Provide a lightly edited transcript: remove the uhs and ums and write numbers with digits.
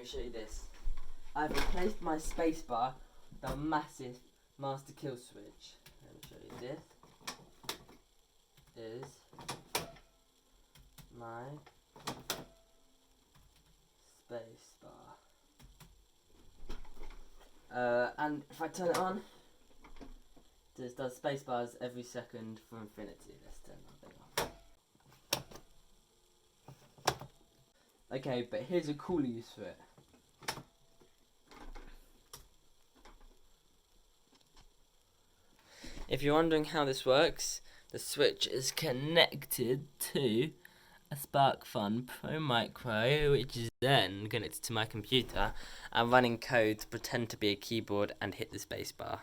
me show you this. I've replaced my spacebar with a massive master kill switch. Let me show you this. Is my spacebar. And if I turn it on, it does spacebars every second for infinity. Let's turn that thing off. Okay, but here's a cool use for it. If you're wondering how this works, the switch is connected to a SparkFun Pro Micro, which is then connected to my computer and running code to pretend to be a keyboard and hit the spacebar.